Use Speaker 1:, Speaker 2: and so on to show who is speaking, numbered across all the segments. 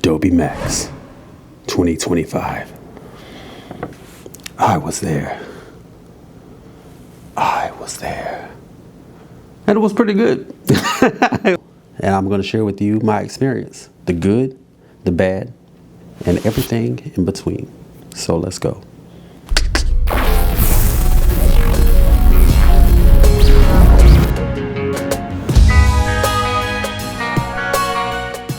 Speaker 1: Adobe Max 2025. I was there. And it was pretty good. And I'm going to share with you my experience, the good, the bad, and everything in between. So let's go.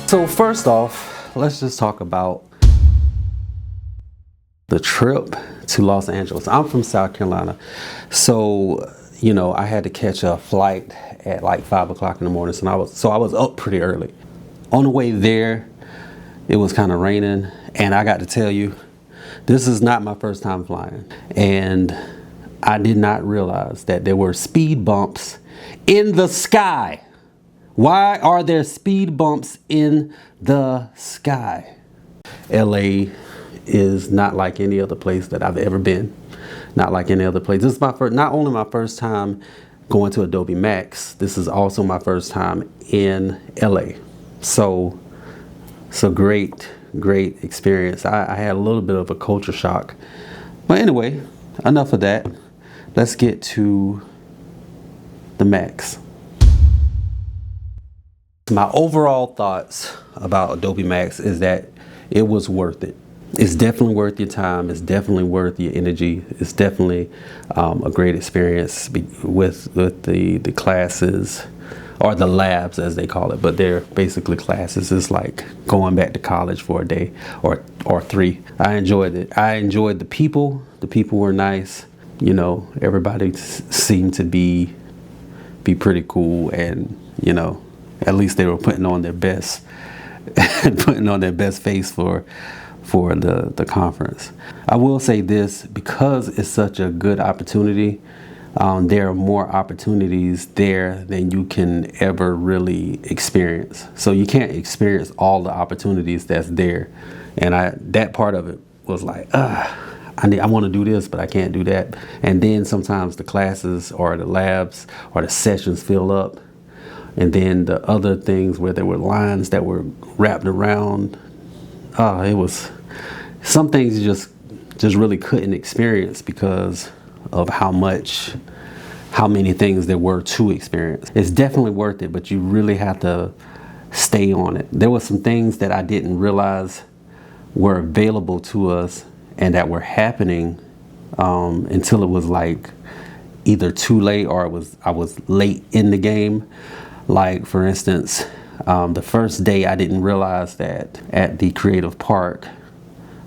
Speaker 1: So first off, let's just talk about the trip to Los Angeles. I'm from South Carolina. So, you know, I had to catch a flight at like 5 o'clock in the morning. So I was up pretty early. On the way there, it was kind of raining. And I got to tell you, this is not my first time flying. And I did not realize that there were speed bumps in the sky. Why are there speed bumps in the sky? LA is not like any other place that I've ever been. Not like any other place. This is not only my first time going to Adobe Max, this is also my first time in LA. So it's a great experience. I had a little bit of a culture shock. But anyway, enough of that. Let's get to the Max. My overall thoughts about Adobe Max is that it was worth it. It's definitely worth your time. It's definitely worth your energy. It's definitely a great experience with the classes, or the labs as they call it, but they're basically classes. It's like going back to college for a day or three. I enjoyed it. I enjoyed the people. The people were nice. You know, everybody seemed to be pretty cool, and you know, at least they were putting on their best face for the conference. I will say this, because it's such a good opportunity, there are more opportunities there than you can ever really experience. So you can't experience all the opportunities that's there. And that part of it was like, I want to do this, but I can't do that. And then sometimes the classes or the labs or the sessions fill up. And then the other things where there were lines that were wrapped around, it was some things you just really couldn't experience because of how many things there were to experience. It's definitely worth it, but you really have to stay on it. There were some things that I didn't realize were available to us and that were happening until it was like either too late or I was late in the game. Like, for instance, the first day I didn't realize that at the Creative Park,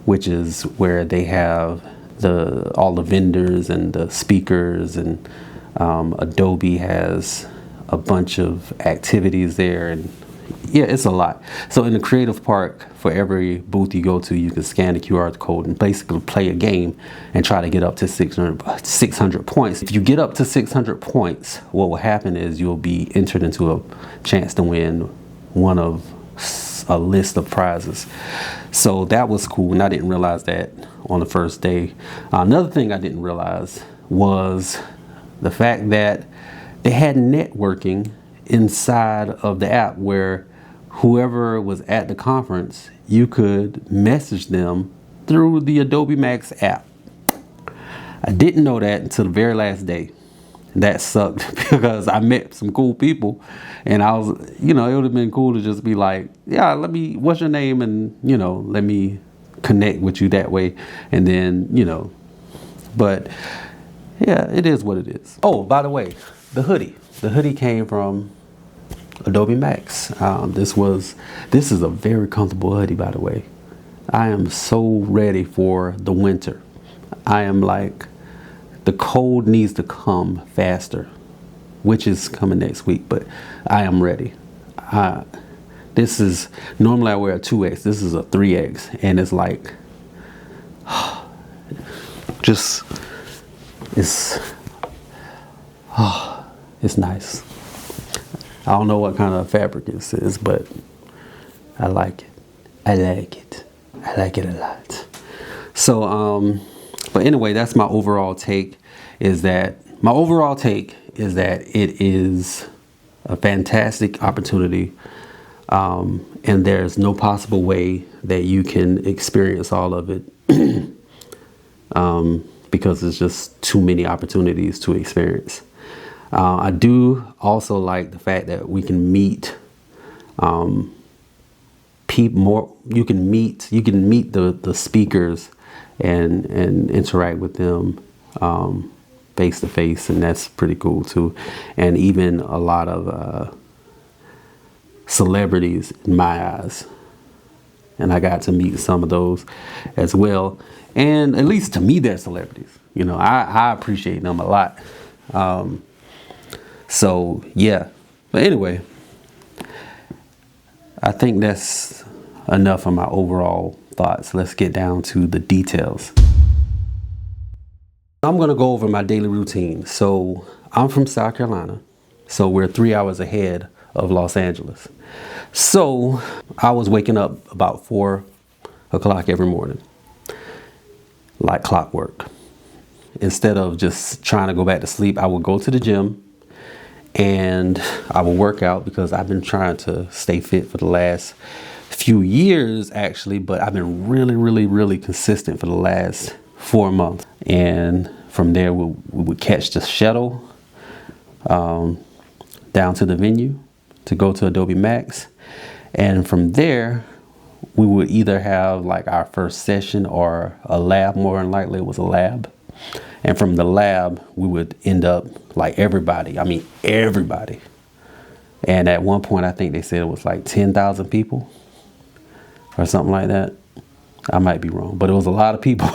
Speaker 1: which is where they have all the vendors and the speakers, and Adobe has a bunch of activities there, and yeah, it's a lot. So in the Creative Park, for every booth you go to, you can scan the QR code and basically play a game and try to get up to 600 points. If you get up to 600 points, what will happen is you'll be entered into a chance to win one of a list of prizes. So that was cool, and I didn't realize that on the first day. Another thing I didn't realize was the fact that they had networking inside of the app, where whoever was at the conference, you could message them through the Adobe Max app. I didn't know that until the very last day. That sucked because I met some cool people, and I was, you know, it would have been cool to just be like, yeah, what's your name? And, you know, let me connect with you that way. And then, you know, but yeah, it is what it is. Oh, by the way, the hoodie came from Adobe Max. This is a very comfortable hoodie, by the way. I am so ready for the winter. I am like, the cold needs to come faster, which is coming next week, but I am ready. This is, normally I wear a 2X. This is a 3X, and it's like, it's nice. I don't know what kind of fabric this is, but I like it. I like it a lot. So, but anyway, that's my overall take, is that it is a fantastic opportunity. And there's no possible way that you can experience all of it because there's just too many opportunities to experience. I do also like the fact that we can meet people more. You can meet the speakers and interact with them face to face, and that's pretty cool too. And even a lot of celebrities in my eyes, and I got to meet some of those as well. And at least to me, they're celebrities. You know, I appreciate them a lot. So yeah, but anyway, I think that's enough of my overall thoughts. Let's get down to the details. I'm going to go over my daily routine. So I'm from South Carolina, so we're 3 hours ahead of Los Angeles. So I was waking up about 4 o'clock every morning, like clockwork. Instead of just trying to go back to sleep, I would go to the gym and I will work out, because I've been trying to stay fit for the last few years actually, but I've been really consistent for the last 4 months. And from there we would catch the shuttle down to the venue to go to Adobe Max, and from there we would either have like our first session or a lab. More than likely it was a lab. And from the lab, we would end up like everybody. And at one point, I think they said it was like 10,000 people or something like that. I might be wrong, but it was a lot of people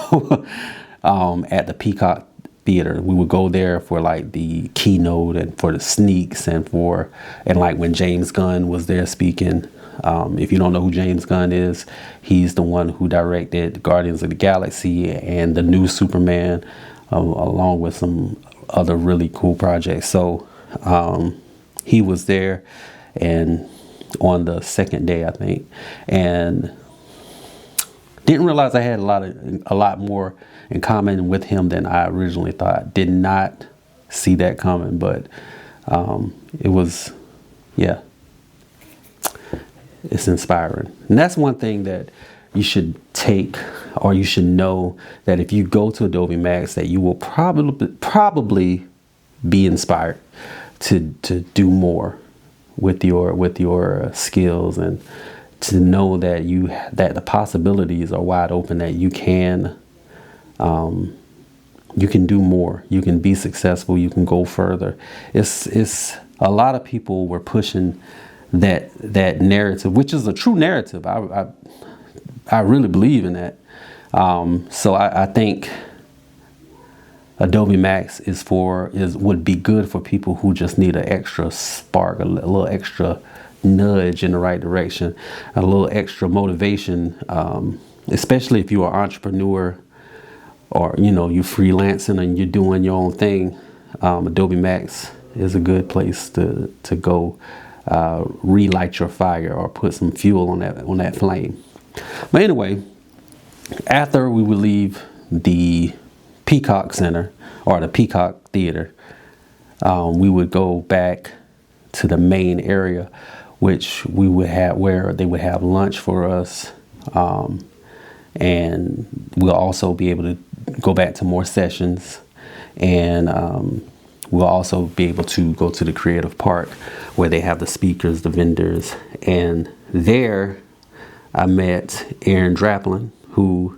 Speaker 1: at the Peacock Theater. We would go there for like the keynote and for the sneaks and like when James Gunn was there speaking. If you don't know who James Gunn is, he's the one who directed Guardians of the Galaxy and the new Superman, along with some other really cool projects. So he was there, and on the second day, I think, and didn't realize I had a lot more in common with him than I originally thought. Did not see that coming, but it was, yeah. It's inspiring. And that's one thing that you should take, or you should know, that if you go to Adobe Max, that you will probably be inspired to do more with your skills, and to know that that the possibilities are wide open, that you can do more, you can be successful, you can go further. It's a lot of people were pushing that narrative, which is a true narrative. I really believe in that. So I think Adobe Max would be good for people who just need an extra spark, a little extra nudge in the right direction, a little extra motivation, especially if you're an entrepreneur, or you're freelancing and you're doing your own thing. Adobe Max is a good place to go. Relight your fire, or put some fuel on that flame. But anyway, after we would leave the Peacock Center, or the Peacock Theater, we would go back to the main area, which we would have, where they would have lunch for us, and we'll also be able to go back to more sessions, and we'll also be able to go to the creative park, where they have the speakers, the vendors. And there I met Aaron Draplin, who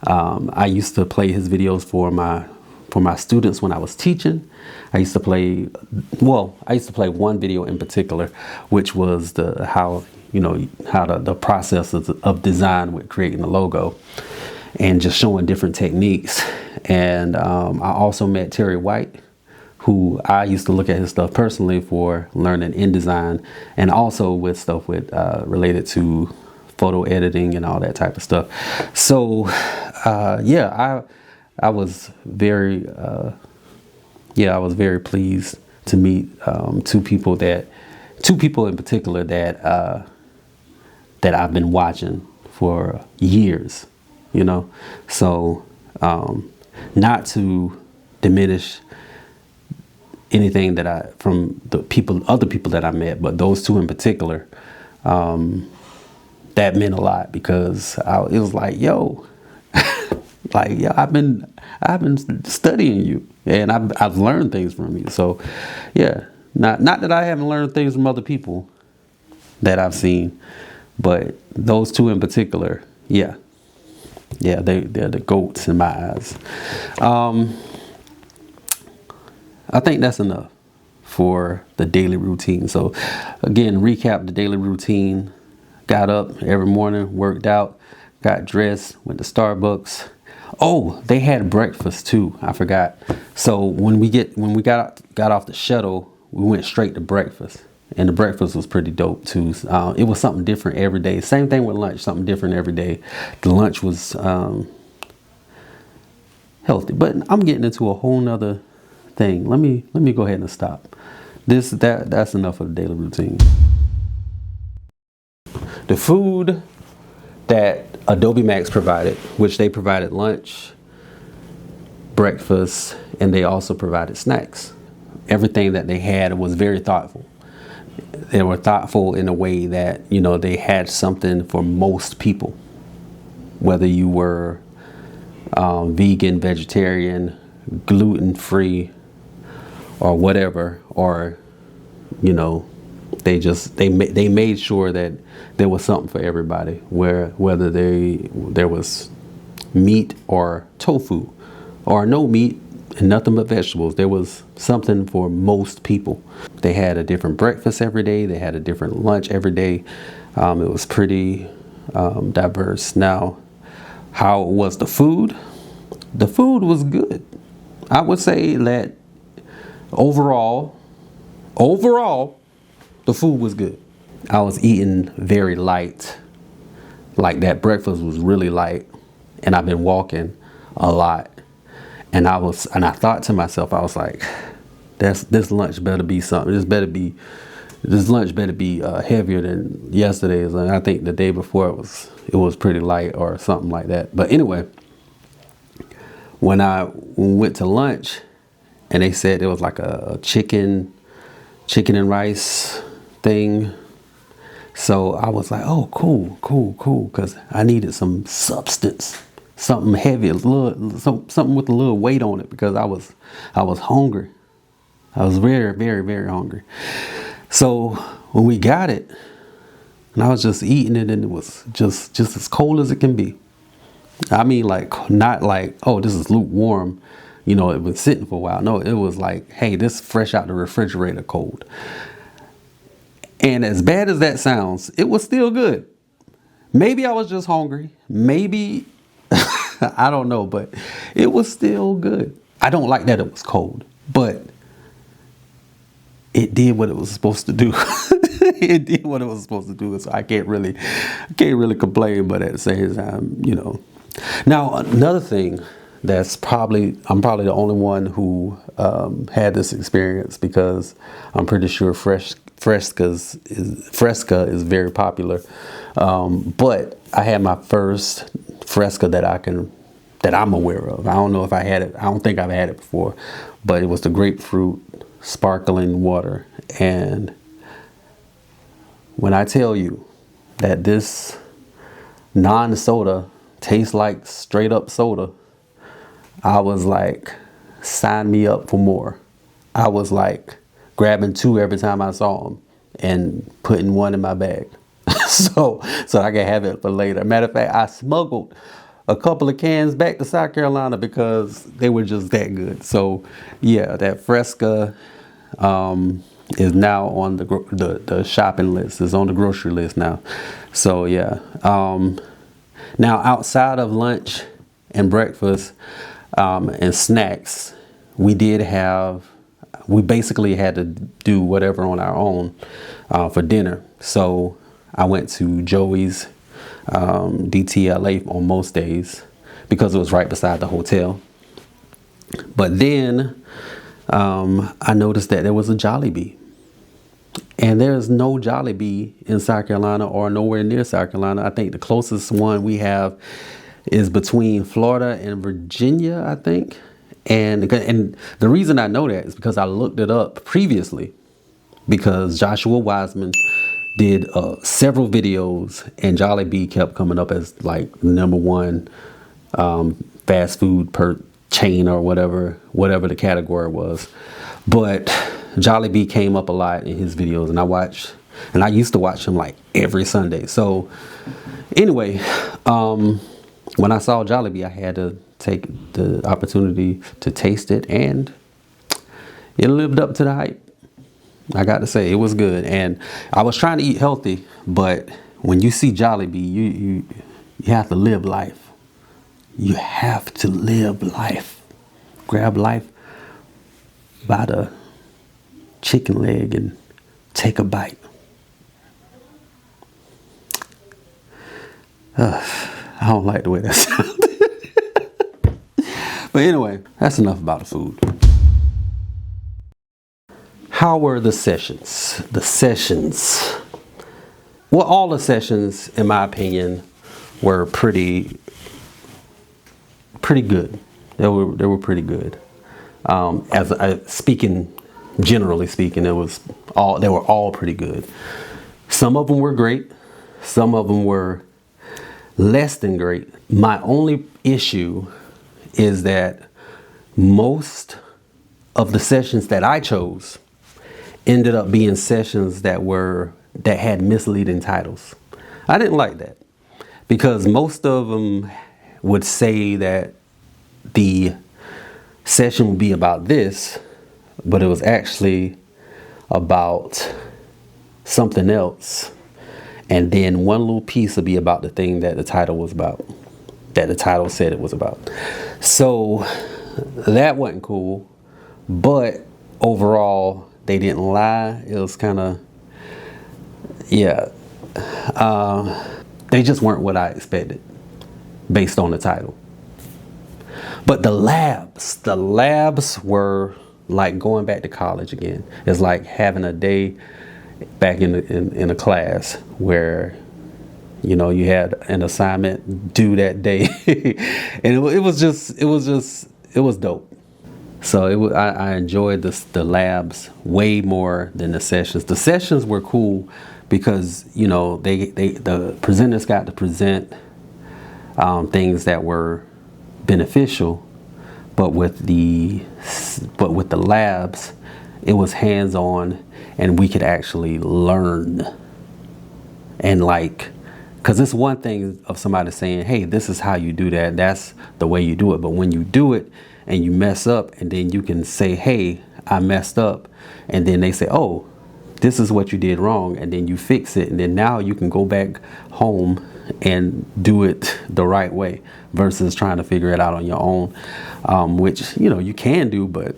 Speaker 1: I used to play his videos for my students when I was teaching. I used to play one video in particular, which was how the process of design with creating the logo, and just showing different techniques. And I also met Terry White, who I used to look at his stuff personally for learning InDesign, and also with stuff related to photo editing and all that type of stuff. So I was very pleased to meet two people in particular that I've been watching for years, So not to diminish anything from other people that I met, but those two in particular, that meant a lot because it was like, yo, like, yeah, I've been studying you, and I've learned things from you. So, yeah, not that I haven't learned things from other people that I've seen, but those two in particular, yeah, they're the GOATs in my eyes. I think that's enough for the daily routine. So, again, recap the daily routine. Got up every morning, worked out, got dressed, went to Starbucks. Oh, they had breakfast too. I forgot. So when we got off the shuttle, we went straight to breakfast, and the breakfast was pretty dope too. It was something different every day. Same thing with lunch, something different every day. The lunch was healthy, but I'm getting into a whole nother thing. Let me go ahead and stop. That's enough of the daily routine. The food that Adobe Max provided, which they provided lunch, breakfast, and they also provided snacks. Everything that they had was very thoughtful. They were thoughtful in a way that, you know, they had something for most people, whether you were vegan, vegetarian, gluten-free, or whatever, or, you know, they made sure that there was something for everybody, whether there was meat or tofu, or no meat and nothing but vegetables. There was something for most people. They had a different breakfast every day. They had a different lunch every day. It was pretty diverse. Now, how was the food? The food was good. I would say that overall, the food was good. I was eating very light. Like, that breakfast was really light, and I've been walking a lot. And I thought to myself, I was like, this lunch better be something. This lunch better be heavier than yesterday's. And I think the day before it was pretty light or something like that. But anyway, when we went to lunch, and they said it was like a chicken and rice thing. So I was like, oh, cool, because I needed some substance, something heavy, something with a little weight on it, because I was hungry. I was very, very, very hungry. So when we got it, and I was just eating it, and it was just as cold as it can be. I mean, like, not like, oh, this is lukewarm, you know, it was sitting for a while. No, it was like, hey, this fresh out the refrigerator cold. And as bad as that sounds, it was still good. Maybe I was just hungry. Maybe, I don't know, but it was still good. I don't like that it was cold, but it did what it was supposed to do. It did what it was supposed to do. So I can't really complain, but at the same time, you know. Now, another thing I'm probably the only one who had this experience, because I'm pretty sure Fresca is very popular. But I had my first Fresca that I'm aware of. I don't know if I had it. I don't think I've had it before, but it was the grapefruit sparkling water. And when I tell you that this non-soda tastes like straight up soda, I was like, sign me up for more. I was like grabbing two every time I saw them and putting one in my bag. so I can have it for later. Matter of fact, I smuggled a couple of cans back to South Carolina because they were just that good. So yeah, that Fresca is now on the shopping list. It's on the grocery list now. So yeah. Now, outside of lunch and breakfast and snacks, we basically had to do whatever on our own for dinner. So I went to Joey's DTLA on most days because it was right beside the hotel. But then I noticed that there was a Jollibee. And there's no Jollibee in South Carolina or nowhere near South Carolina. I think the closest one we have is between Florida and Virginia, I think. And the reason I know that is because I looked it up previously, because Joshua Wiseman did several videos, and Jollibee kept coming up as like #1 fast food per chain or whatever the category was. But Jollibee came up a lot in his videos, and I used to watch him like every Sunday. So anyway, when I saw Jollibee, I had to take the opportunity to taste it, and it lived up to the hype. I got to say, it was good. And I was trying to eat healthy, but when you see Jollibee, you have to live life. You have to live life. Grab life by the chicken leg and take a bite. I don't like the way that sounds. But anyway, that's enough about the food. How were the sessions? Well, all the sessions, in my opinion, were pretty good. They were pretty good. Generally speaking, they were all pretty good. Some of them were great. Some of them were less than great. My only issue is that most of the sessions that I chose ended up being sessions that had misleading titles. I didn't like that, because most of them would say that the session would be about this, but it was actually about something else. And then one little piece would be about the thing that the title was about, that the title said it was about. So that wasn't cool. But overall, they didn't lie. It was kind of, they just weren't what I expected based on the title. But the labs were like going back to college again. It's like having a day back in a class where, you know, you had an assignment due that day. And it was dope. So I enjoyed the labs way more than the sessions. The sessions were cool because, you know, the presenters got to present things that were beneficial, but with the labs, it was hands-on, and we could actually learn. And like, because it's one thing of somebody saying, hey, this is how you do that, that's the way you do it. But when you do it and you mess up, and then you can say, hey, I messed up, and then they say, oh, this is what you did wrong, and then you fix it, and then now you can go back home and do it the right way versus trying to figure it out on your own, which, you know, you can do, but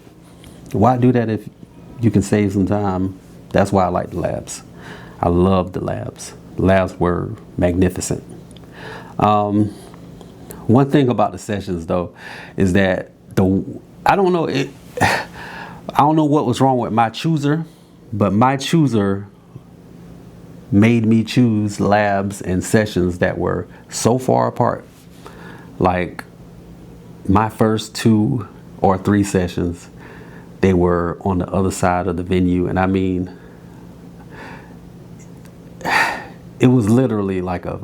Speaker 1: why do that if you can save some time? That's why I like the labs. I love the labs. The labs were magnificent. One thing about the sessions, though, is that I don't know what was wrong with my chooser, but my chooser made me choose labs and sessions that were so far apart. Like my first 2 or 3 sessions, they were on the other side of the venue, and I mean, it was literally like a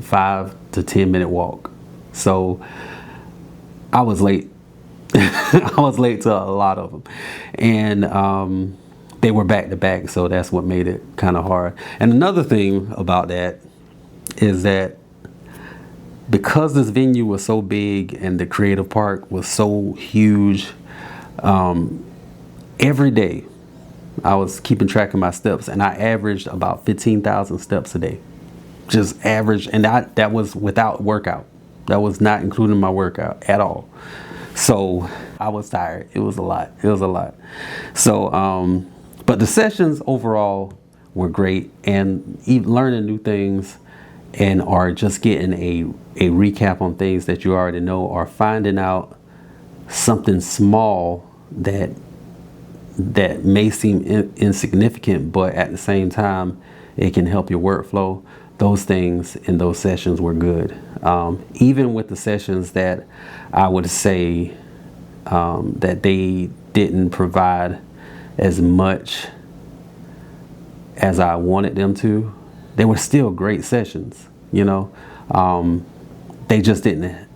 Speaker 1: 5 to 10 minute walk. So I was late. I was late to a lot of them, and they were back to back, so that's what made it kind of hard. And another thing about that is that because this venue was so big and the creative park was so huge, every day I was keeping track of my steps, and I averaged about 15,000 steps a day. Just average, and that was without workout. That was not including my workout at all. So I was tired. It was a lot. So, but the sessions overall were great, and learning new things, and or just getting a recap on things that you already know, or finding out something small that may seem insignificant, but at the same time it can help your workflow. Those things in those sessions were good. Even with the sessions that I would say that they didn't provide as much as I wanted them to. They were still great sessions, you know. They just didn't.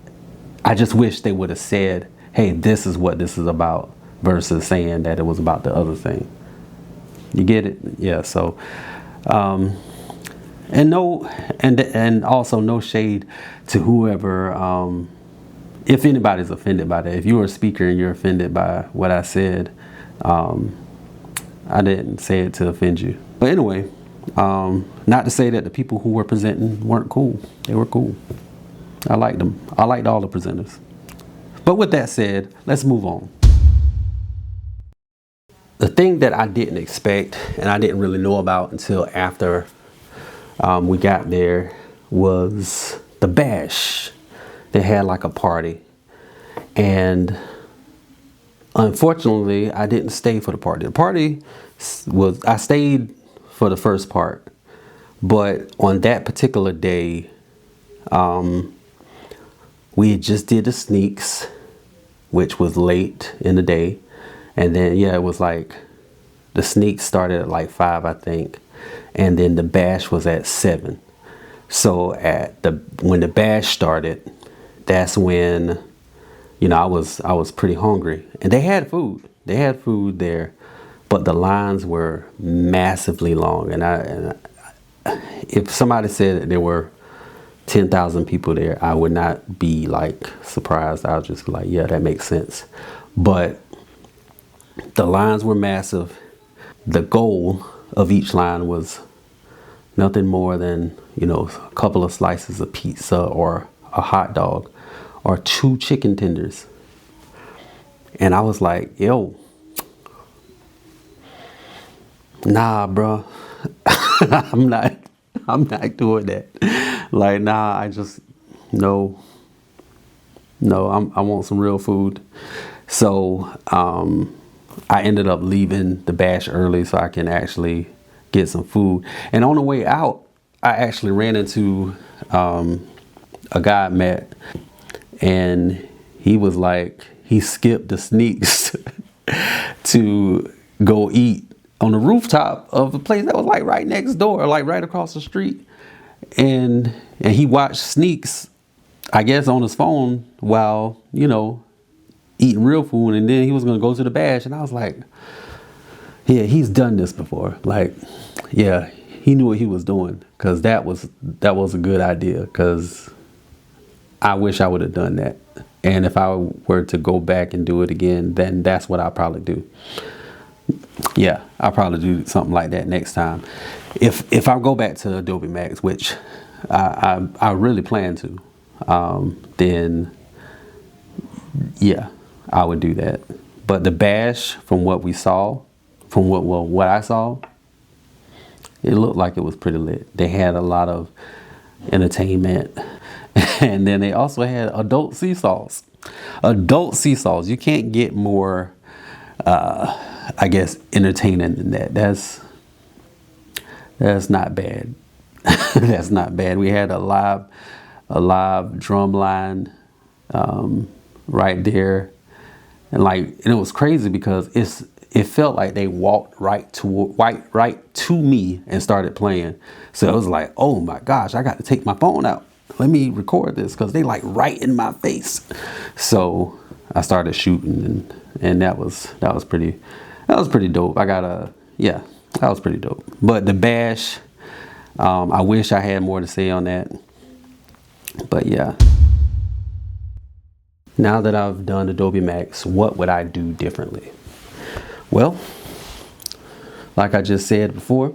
Speaker 1: I just wish they would have said, hey, this is what this is about, versus saying that it was about the other thing. You get it? Yeah. So, and also no shade to whoever, if anybody's offended by that. If you're a speaker and you're offended by what I said, I didn't say it to offend you. But anyway, not to say that the people who were presenting weren't cool. They were cool. I liked them. I liked all the presenters. But with that said, let's move on. The thing that I didn't expect and I didn't really know about until after we got there was the bash. They had like a party, and unfortunately I didn't stay for the party. The party was, I stayed for the first part, but on that particular day, we just did the sneaks, which was late in the day. And then, yeah, it was like the sneaks started at like 5, I think. And then the bash was at 7. So when the bash started, that's when, you know, I was pretty hungry. And they had food. They had food there, but the lines were massively long. And if somebody said that there were 10,000 people there, I would not be like surprised. I was just like, yeah, that makes sense. But the lines were massive. The goal of each line was nothing more than, you know, a couple of slices of pizza or a hot dog or 2 chicken tenders. And I was like, yo, nah, bro, I'm not doing that. Like, nah, I just, no, I want some real food. So, I ended up leaving the bash early so I can actually get some food. And on the way out, I actually ran into a guy I met, and he was like, he skipped the sneaks to go eat on the rooftop of a place that was like right next door, like right across the street. And he watched sneaks, I guess, on his phone while, you know, eating real food, and then he was gonna go to the bash. And I was like, yeah, he's done this before. Like, yeah, he knew what he was doing, because that was a good idea, because I wish I would have done that. And if I were to go back and do it again, then that's what I'll probably do. Yeah, I'll probably do something like that next time. If I go back to Adobe Max, which I really plan to, then yeah, I would do that. But the bash, from what we saw, from what I saw, it looked like it was pretty lit. They had a lot of entertainment, and then they also had adult seesaws. Adult seesaws. You can't get more, I guess, entertaining than that. That's not bad. That's not bad. We had a live drum line right there, and it was crazy because it felt like they walked right to me and started playing. So it was like, oh my gosh, I got to take my phone out. Let me record this, because they like right in my face. So I started shooting, and that was pretty dope. That was pretty dope. But the bash, I wish I had more to say on that. But yeah. Now that I've done Adobe Max, what would I do differently? Well, like I just said before,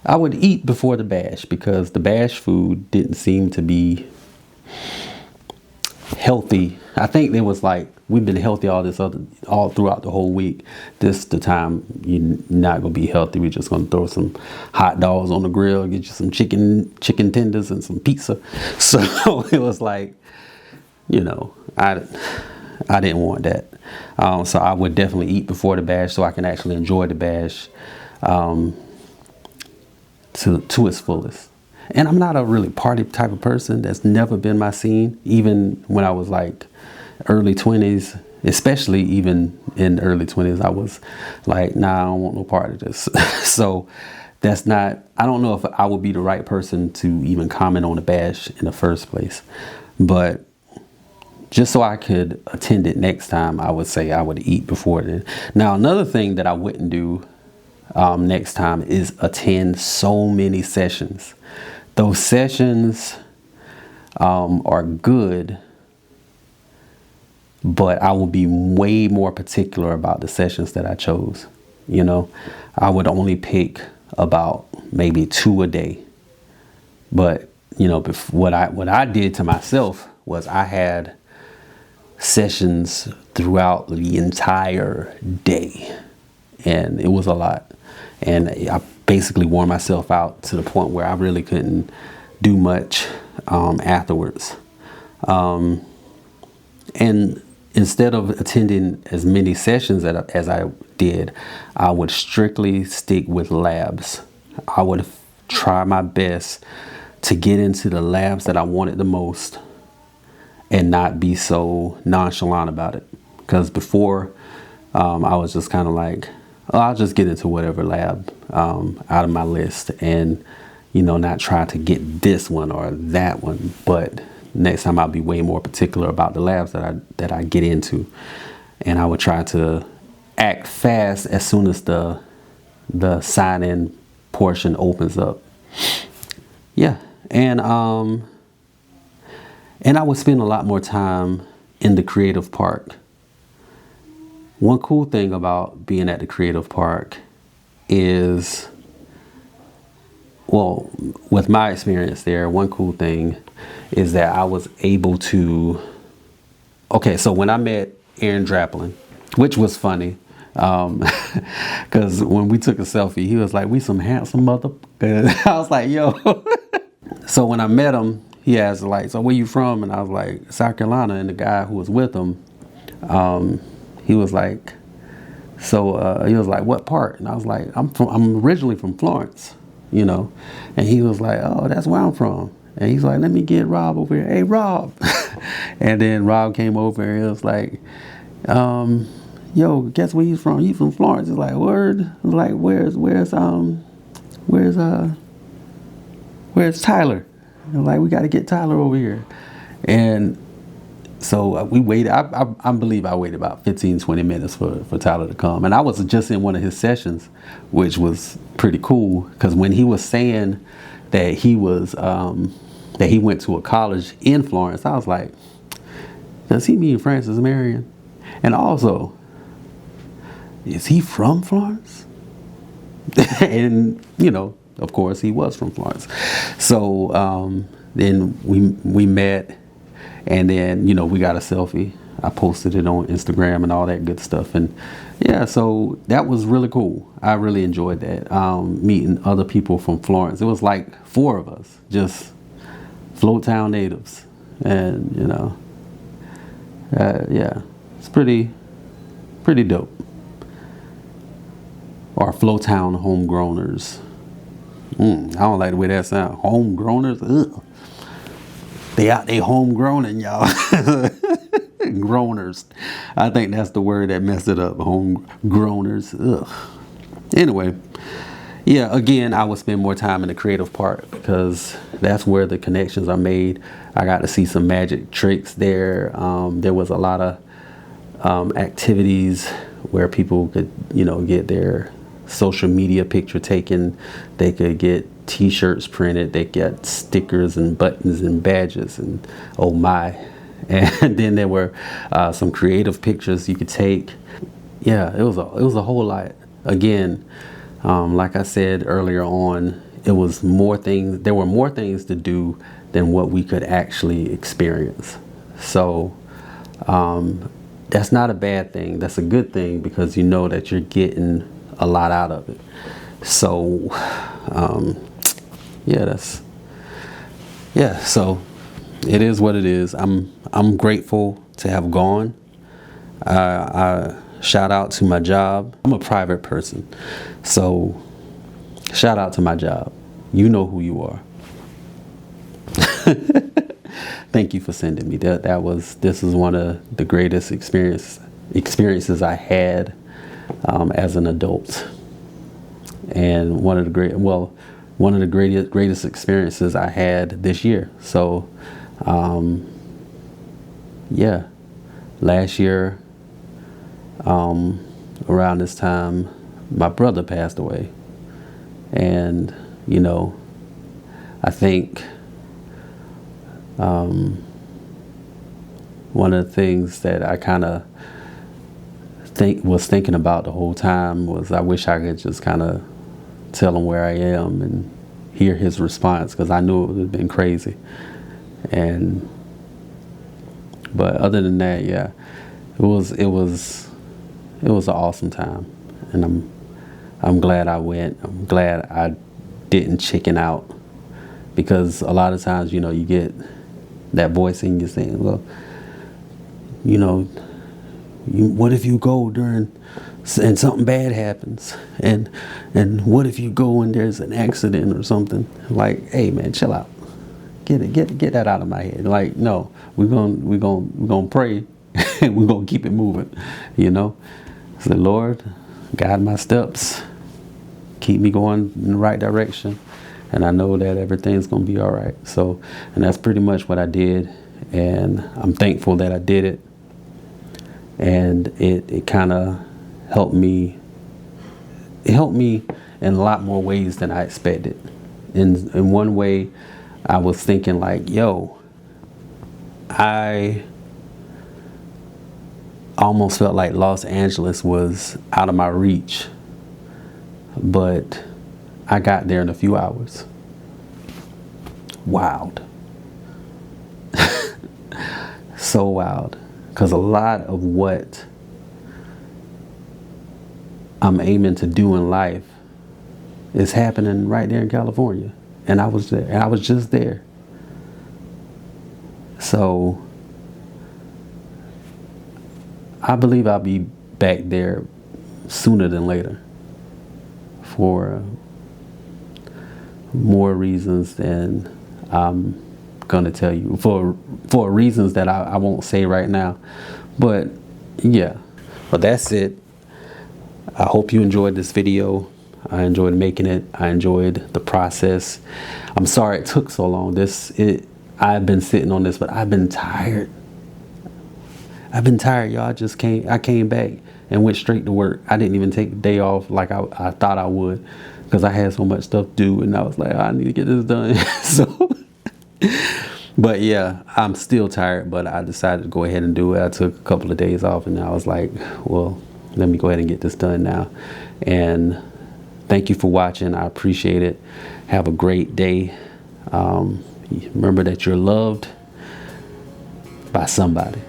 Speaker 1: I would eat before the bash, because the bash food didn't seem to be healthy. I think there was like, we've been healthy all throughout the whole week. This the time you're not gonna be healthy. We're just gonna throw some hot dogs on the grill, get you some chicken tenders and some pizza. So it was like, you know, I didn't want that. So I would definitely eat before the bash so I can actually enjoy the bash to its fullest. And I'm not a really party type of person. That's never been my scene. Even when I was like early 20s, especially even in early 20s, I was like, nah, I don't want no part of this. So that's not, I don't know if I would be the right person to even comment on the bash in the first place. But just so I could attend it next time, I would say I would eat before then. Now, another thing that I wouldn't do next time is attend so many sessions. Those sessions are good, but I will be way more particular about the sessions that I chose. You know, I would only pick about maybe 2 a day. But, you know, what I did to myself was I had sessions throughout the entire day, and it was a lot. And I basically wore myself out to the point where I really couldn't do much afterwards. And instead of attending as many sessions as I did, I would strictly stick with labs. I would try my best to get into the labs that I wanted the most and not be so nonchalant about it. Because before, I was just kind of like, oh, I'll just get into whatever lab out of my list and, you know, not try to get this one or that one. But next time I'll be way more particular about the labs that I get into, and I would try to act fast as soon as the sign-in portion opens up. Yeah, and I would spend a lot more time in the creative park. One cool thing about being at the creative park is, well, with my experience there, one cool thing is that I was able to, okay, so when I met Aaron Draplin, which was funny, because when we took a selfie, he was like, we some handsome motherfuckers. I was like, yo. So when I met him, he asked, like, so where you from? And I was like, South Carolina. And the guy who was with him, he was like, so he was like, what part? And I was like, I'm originally from Florence, you know. And he was like, oh, that's where I'm from. And he's like, let me get Rob over here. Hey, Rob. And then Rob came over and he was like, yo, guess where he's from? He's from Florence. It's like, word? Like, where's Tyler? And like, we got to get Tyler over here. And so we waited. I believe I waited about 15, 20 minutes for Tyler to come. And I was just in one of his sessions, which was pretty cool. Because when he was saying that he was, that he went to a college in Florence, I was like, does he mean Francis Marion? And also, is he from Florence? And, you know, of course, he was from Florence. So then we met, and then, you know, we got a selfie. I posted it on Instagram and all that good stuff. And yeah, so that was really cool. I really enjoyed that, meeting other people from Florence. It was like 4 of us, just Float Town natives. And, you know, yeah, it's pretty dope. Or Flowtown homegrowners. I don't like the way that sounds. Homegrowners? Ugh. They homegrown and y'all. Growners. I think that's the word that messed it up. Homegrowners. Ugh. Anyway, yeah, again, I would spend more time in the creative part because that's where the connections are made. I got to see some magic tricks there. There was a lot of activities where people could, you know, get their social media picture taken. They could get t-shirts printed. They get stickers and buttons and badges, and oh my. And then there were some creative pictures you could take. Yeah, it was a whole lot. Again, like I said earlier on, there were more things to do than what we could actually experience. So that's not a bad thing. That's a good thing because you know that you're getting a lot out of it. So so it is what it is. I'm grateful to have gone. I shout out to my job. I'm a private person, so shout out to my job. You know who you are. Thank you for sending me. This is one of the greatest experiences I had as an adult. and one of the greatest experiences I had this year. So, yeah, last year, around this time, my brother passed away. And, you know, I think one of the things that I kind of was thinking about the whole time was I wish I could just kind of tell him where I am and hear his response, because I knew it would have been crazy. But other than that, yeah, it was an awesome time, and I'm glad I went. I'm glad I didn't chicken out, because a lot of times, you know, you get that voice in you saying, well, you know, what if you go and something bad happens, and what if you go and there's an accident or something? Like, hey man, chill out. Get that out of my head. Like, no, we're gonna pray and we're gonna keep it moving. You know, say, Lord, guide my steps, keep me going in the right direction, and I know that everything's gonna be all right. So, and that's pretty much what I did, and I'm thankful that I did it. And it kind of helped me. It helped me in a lot more ways than I expected. In one way, I was thinking like, yo, I almost felt like Los Angeles was out of my reach, but I got there in a few hours. Wild. So wild. Because a lot of what I'm aiming to do in life is happening right there in California. And I was there. And I was just there. So I believe I'll be back there sooner than later for more reasons than I'm gonna tell you, for reasons that I won't say right now. But yeah, well, that's it. I hope you enjoyed this video. I enjoyed making it. I enjoyed the process. I'm sorry it took so long. I've been sitting on this, but I've been tired. Y'all. I came back and went straight to work. I didn't even take the day off like I thought I would, because I had so much stuff to do, and I was like, I need to get this done. So, but yeah, I'm still tired, but I decided to go ahead and do it. I took a couple of days off, and I was like, well, let me go ahead and get this done now. And thank you for watching. I appreciate it. Have a great day. Remember that you're loved by somebody.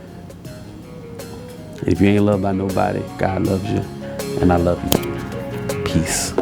Speaker 1: If you ain't loved by nobody, God loves you, and I love you. Peace.